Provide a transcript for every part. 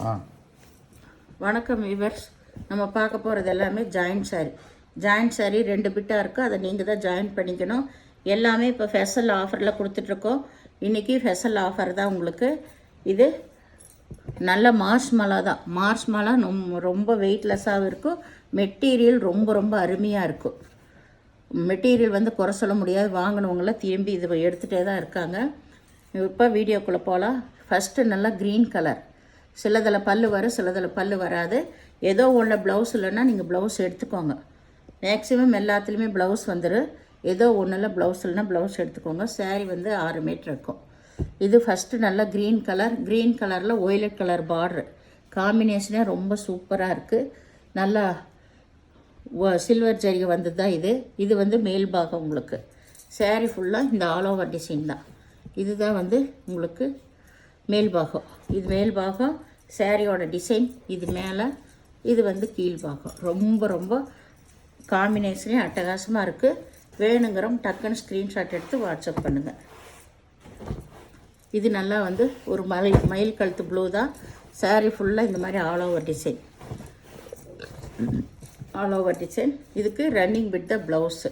வணக்கம் வியூவர்ஸ். நம்ம பார்க்க போகிறது எல்லாமே ஜாயிண்ட் சாரீ 2 பிட்டாக இருக்குது. அதை நீங்கள் தான் ஜாயின் பண்ணிக்கணும். எல்லாமே இப்போ ஃபெஷல் ஆஃபரில் கொடுத்துட்ருக்கோம். இன்றைக்கி ஃபெஷல் ஆஃபர் தான் உங்களுக்கு. இது நல்ல மார்ஷ்மலா தான். மார்ஷ்மலா ரொம்ப வெயிட்லெஸ்ஸாகவும் இருக்கும். மெட்டீரியல் ரொம்ப அருமையாக இருக்கும். மெட்டீரியல் வந்து குறை சொல்ல முடியாது. வாங்கினவங்களாம் திரும்பி இது எடுத்துகிட்டே தான் இருக்காங்க. இப்போ வீடியோக்குள்ளே போகலாம். ஃபஸ்ட்டு நல்லா க்ரீன் கலர். சிலதில் பல்லு வரும், சிலதில் பல்லு வராது. ஏதோ ஒன்று ப்ளவுஸ் இல்லைன்னா நீங்கள் ப்ளவுஸ் எடுத்துக்கோங்க. மேக்ஸிமம் எல்லாத்துலேயுமே ப்ளவுஸ் வந்துடும். ஏதோ ஒன்றில் ப்ளவுஸ் இல்லைன்னா ப்ளவுஸ் எடுத்துக்கோங்க. சாரீ வந்து 6 மீட்டர் இருக்கும். இது ஃபஸ்ட்டு நல்லா க்ரீன் கலர். க்ரீன் கலரில் ஒய்லட் கலர் பார்டரு காம்பினேஷனே ரொம்ப சூப்பராக இருக்குது. நல்லா சில்வர் ஜரிகை வந்தது தான் இது. இது வந்து மேல் பாகம். உங்களுக்கு சாரீ ஃபுல்லாக இந்த ஆல் ஓவர் டிசைன் தான். இதுதான் வந்து உங்களுக்கு மேல் பாகம். இது மேல் பாகம். சாரியோட டிசைன் இது மேலே, இது வந்து கீழ் பாகம். ரொம்ப காம்பினேஷனே அட்டகாசமாக இருக்குது. வேணுங்கிறோம் டக்குன்னு ஸ்க்ரீன்ஷாட் எடுத்து வாட்ஸ்அப் பண்ணுங்கள். இது நல்லா வந்து ஒரு மயில் கழுத்து ப்ளூ தான். சாரீ ஃபுல்லாக இந்த மாதிரி ஆல் ஓவர் டிசைன். இதுக்கு ரன்னிங் வித் த ப்ளவுஸு.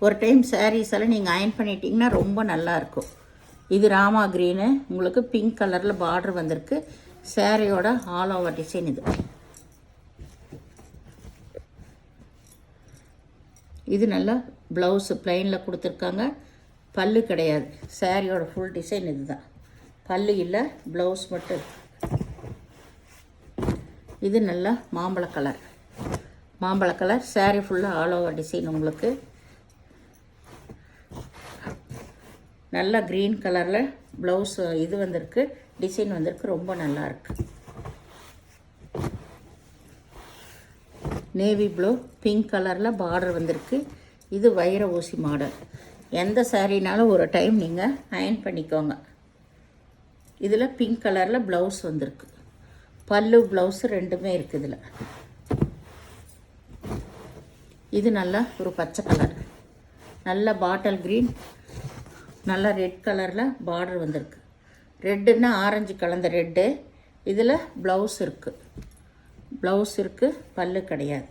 ஒரு டைம் சாரீஸ் எல்லாம் நீங்கள் அயன் பண்ணிட்டீங்கன்னா ரொம்ப நல்லாயிருக்கும். இது ராமா க்ரீனு. உங்களுக்கு பிங்க் கலரில் பார்டர் வந்திருக்கு. சாரியோட ஆல் ஓவர் டிசைன் இது. இது நல்லா ப்ளவுஸு ப்ளைனில் கொடுத்துருக்காங்க. பல்லு கிடையாது. சாரியோட ஃபுல் டிசைன் இது தான். பல்லு இல்லை, ப்ளவுஸ் மட்டும் இருக்கு. இது நல்லா மாம்பழ கலர். சாரீ ஃபுல்லாக ஆல் ஓவர் டிசைன். உங்களுக்கு நல்லா க்ரீன் கலரில் ப்ளவுஸ் இது வந்திருக்கு, டிசைன் வந்திருக்கு. ரொம்ப நல்லாயிருக்கு. நேவி ப்ளூ பிங்க் கலரில் பார்டர் வந்திருக்கு. இது வைர ஊசி மாடல். எந்த சாரீனாலும் ஒரு டைம் நீங்கள் அயன் பண்ணிக்கோங்க. இதில் பிங்க் கலரில் ப்ளவுஸ் வந்திருக்கு. பல்லு ப்ளவுஸு ரெண்டுமே இருக்குது இதில். இது நல்லா ஒரு பச்சை கலர். நல்ல பாட்டில் க்ரீன். நல்லா ரெட் கலரில் பார்டர் வந்திருக்கு. ரெட்டுன்னா ஆரஞ்சு கலந்த ரெட்டு. இதில் ப்ளவுஸ் இருக்குது. பல்லு கிடையாது.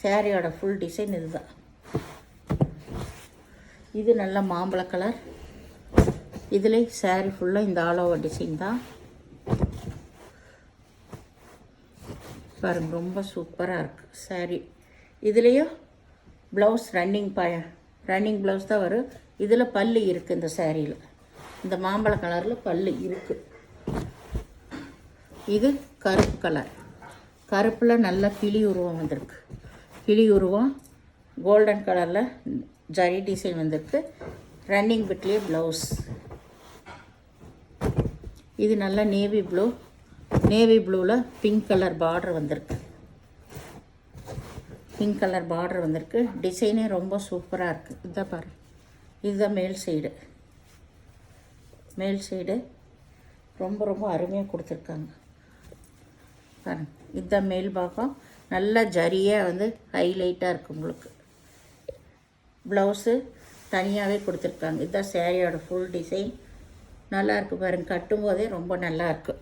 சாரியோட ஃபுல் டிசைன் இதுதான். இது நல்ல மாம்பழ கலர். இதில் சாரீ ஃபுல்லாக இந்த ஆல் ஓவர் டிசைன் தான். பாருங்க, ரொம்ப சூப்பராக இருக்குது சாரீ. இதுலேயும் ப்ளவுஸ் ரன்னிங் ப்ளவுஸ் தான் வரும். இதில் பல்லு இருக்குது. இந்த சாரியில் இந்த மாம்பழ கலரில் பல்லு இருக்குது. இது கருப்பு கலர். கருப்பில் நல்ல கிளி உருவம் வந்திருக்கு. கிளி உருவம் கோல்டன் கலரில் ஜரி டிசைன் வந்திருக்கு. ரன்னிங் பிட்லேயே ப்ளவுஸ். இது நல்ல நேவி ப்ளூவில் பிங்க் கலர் பார்டர் வந்திருக்கு. டிசைனே ரொம்ப சூப்பராக இருக்குது. இதான் பாருங்கள். இதுதான் மேல் சைடு ரொம்ப அருமையாக கொடுத்துருக்காங்க. பாருங்கள், இதுதான் மேல் பாகம். நல்ல ஜரியாக வந்து ஹைலைட்டாக இருக்குது. உங்களுக்கு ப்ளவுஸு தனியாகவே கொடுத்துருக்காங்க. இதுதான் சாரியோட ஃபுல் டிசைன். நல்லாயிருக்கு பாருங்கள். கட்டும்போதே ரொம்ப நல்லாயிருக்கு.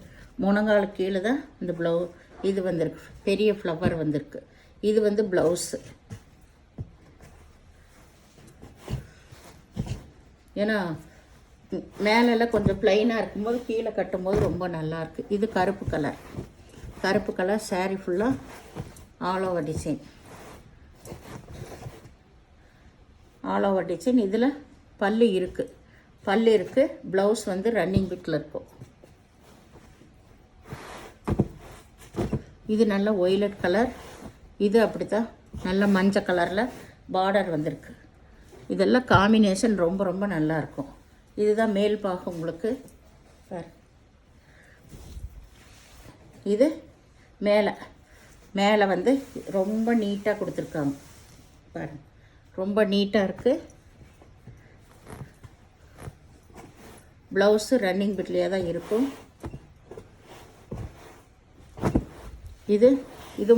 முனங்கால் கீழே தான் இந்த இது வந்திருக்கு. பெரிய ஃப்ளவர் வந்திருக்கு. இது வந்து ப்ளவுஸு. ஏன்னா மேலெல்லாம் கொஞ்சம் ப்ளைனாக இருக்கும்போது கீழே கட்டும்போது ரொம்ப நல்லாயிருக்கு. இது கருப்பு கலர். சாரீ ஃபுல்லாக ஆல் ஓவர் டிசைன். இதில் பல்லு இருக்குது. ப்ளவுஸ் வந்து ரன்னிங் பிட்டில் இருக்கும். இது நல்ல ஒய்லட் கலர். இது அப்படி தான் நல்ல மஞ்சள் கலரில் பார்டர் வந்திருக்கு. இதெல்லாம் காம்பினேஷன் ரொம்ப நல்லாயிருக்கும். இதுதான் மேல் பாகம். உங்களுக்கு இது மேலே வந்து ரொம்ப நீட்டாக கொடுத்துருக்காங்க. பாருங்கள், ரொம்ப நீட்டாக இருக்குது. ப்ளவுஸு ரன்னிங் பிட்லேயே தான் இருக்கும். இது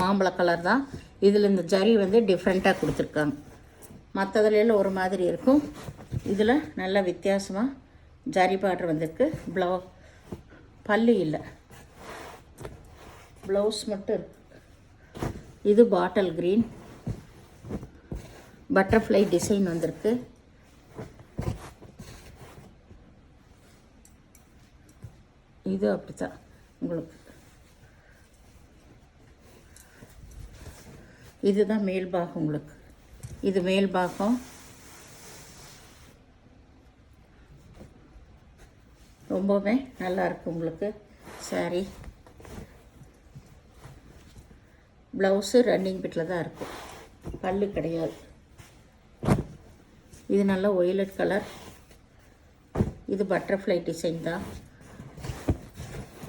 மாம்பழ கலர் தான். இதில் இந்த ஜரி வந்து டிஃப்ரெண்ட்டாக கொடுத்துருக்காங்க. மற்றதுல ஒரு மாதிரி இருக்கும். இதில் நல்ல வித்தியாசமாக ஜரி பார்டர் வந்திருக்கு. பல்லு இல்லை, ப்ளவுஸ் மட்டும் இருக்கு. இது பாட்டில் க்ரீன் பட்டர்ஃப்ளை டிசைன் வந்திருக்கு. இது அப்படித்தான் உங்களுக்கு. இதுதான் மேல் பாகம் உங்களுக்கு. இது மேல் பாகம். ரொம்பவே நல்லாயிருக்கு உங்களுக்கு சாரீ. ப்ளவுஸு ரன்னிங் பிட்டில் தான் இருக்கும், பல்லு கிடையாது. இது நல்ல ஒய்லட் கலர். இது பட்டர்ஃப்ளை டிசைன் தான்,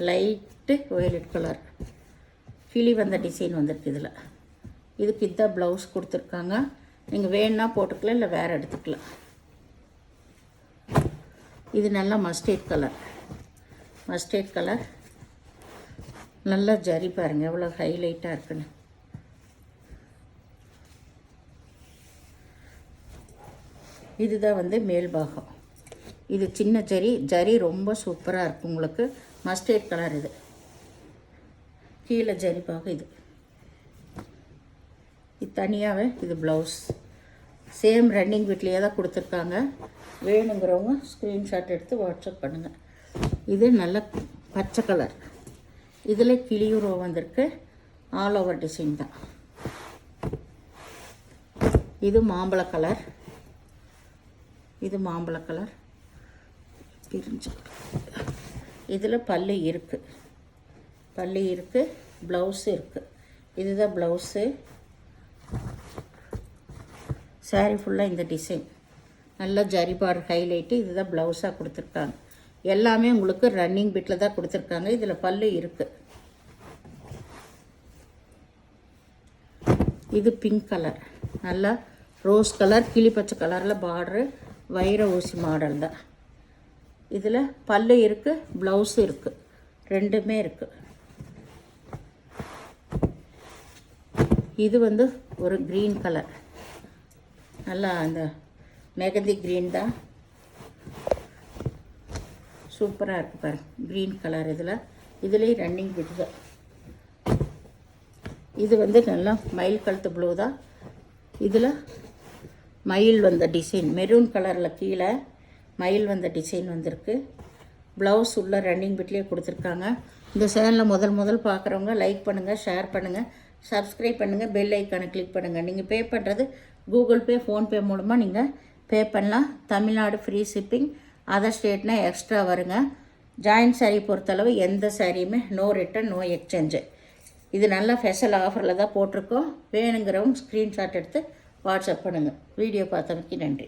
லைட்டு ஒய்லட் கலர். கிளி வந்த டிசைன் வந்திருக்கு இதில். இதுக்கு இதான் ப்ளவுஸ் கொடுத்துருக்காங்க. நீங்கள் வேணுன்னா போட்டுக்கலாம், இல்லை வேறு எடுத்துக்கலாம். இது நல்லா மஸ்டர்ட் கலர். நல்லா ஜரி பாருங்கள் எவ்வளோ ஹைலைட்டாக இருக்குன்னு. இதுதான் வந்து மேல் பாகம். இது சின்ன ஜரி ரொம்ப சூப்பராக இருக்கும் உங்களுக்கு. Mustard colour. இது கீழே ஜரி பாகம். இது தனியாகவே. இது ப்ளவுஸ் சேம் ரன்னிங் வீட்லேயே தான் கொடுத்துருக்காங்க. வேணுங்கிறவங்க ஸ்க்ரீன்ஷாட் எடுத்து வாட்ஸ்அப் பண்ணுங்கள். இது நல்ல பச்சை கலர். இதில் கிளியூரோ வந்திருக்கு. ஆல் ஓவர் டிசைன் தான். இது மாம்பழ கலர். பிரிஞ்சு. இதில் பல்லு இருக்குது, ப்ளவுஸு இருக்குது. இதுதான் ப்ளவுஸு. சாரீ ஃபுல்லாக இந்த டிசைன் நல்லா ஜரி பார்டர் ஹைலைட்டு. இதுதான் ப்ளவுஸாக கொடுத்துருக்காங்க. எல்லாமே உங்களுக்கு ரன்னிங் பிட்டில் தான் கொடுத்துருக்காங்க. இதில் பல்லு இருக்குது. இது பிங்க் கலர், நல்லா ரோஸ் கலர், கிளி பச்சை கலரில் பார்டரு, வைர ஊசி மாடல் தான். இதில் பல்லு இருக்குது, ப்ளவுஸு இருக்குது, ரெண்டுமே இருக்குது. இது வந்து ஒரு க்ரீன் கலர், நல்லா அந்த மெகந்தி க்ரீன் தான், சூப்பராக இருக்குது பாருங்க. Green colour. இதுலேயும் ரன்னிங் பிட் தான். இது வந்து நல்லா மயில் கழுத்து ப்ளூ தான். இதில் மயில் வந்த டிசைன் மெரூன் கலரில் கீழே மயில் வந்த டிசைன் வந்திருக்கு. ப்ளவுஸ் உள்ள ரன்னிங் பிட்லேயே கொடுத்துருக்காங்க. இந்த சேனலில் முதல் பார்க்குறவங்க லைக் பண்ணுங்கள், ஷேர் பண்ணுங்கள், சப்ஸ்கிரைப் பண்ணுங்கள், பெல் ஐக்கானை கிளிக் பண்ணுங்கள். நீங்கள் பே பண்ணுறது கூகுள் பே, ஃபோன்பே மூலமாக நீங்கள் பே பண்ணலாம். தமிழ்நாடு ஃப்ரீ ஷிப்பிங், அதர் ஸ்டேட்னால் எக்ஸ்ட்ரா வருங்க. ஜாயின்ட் சாரீ பொறுத்தளவு எந்த சாரியுமே நோ ரிட்டன், நோ எக்ஸ்சேஞ்சு. இது நல்ல ஸ்பெஷல் ஆஃபரில் தான் போட்டிருக்கோம். வேணுங்கிறவங்க ஸ்க்ரீன்ஷாட் எடுத்து வாட்ஸ்அப் பண்ணுங்கள். வீடியோ பார்த்தமைக்கு நன்றி.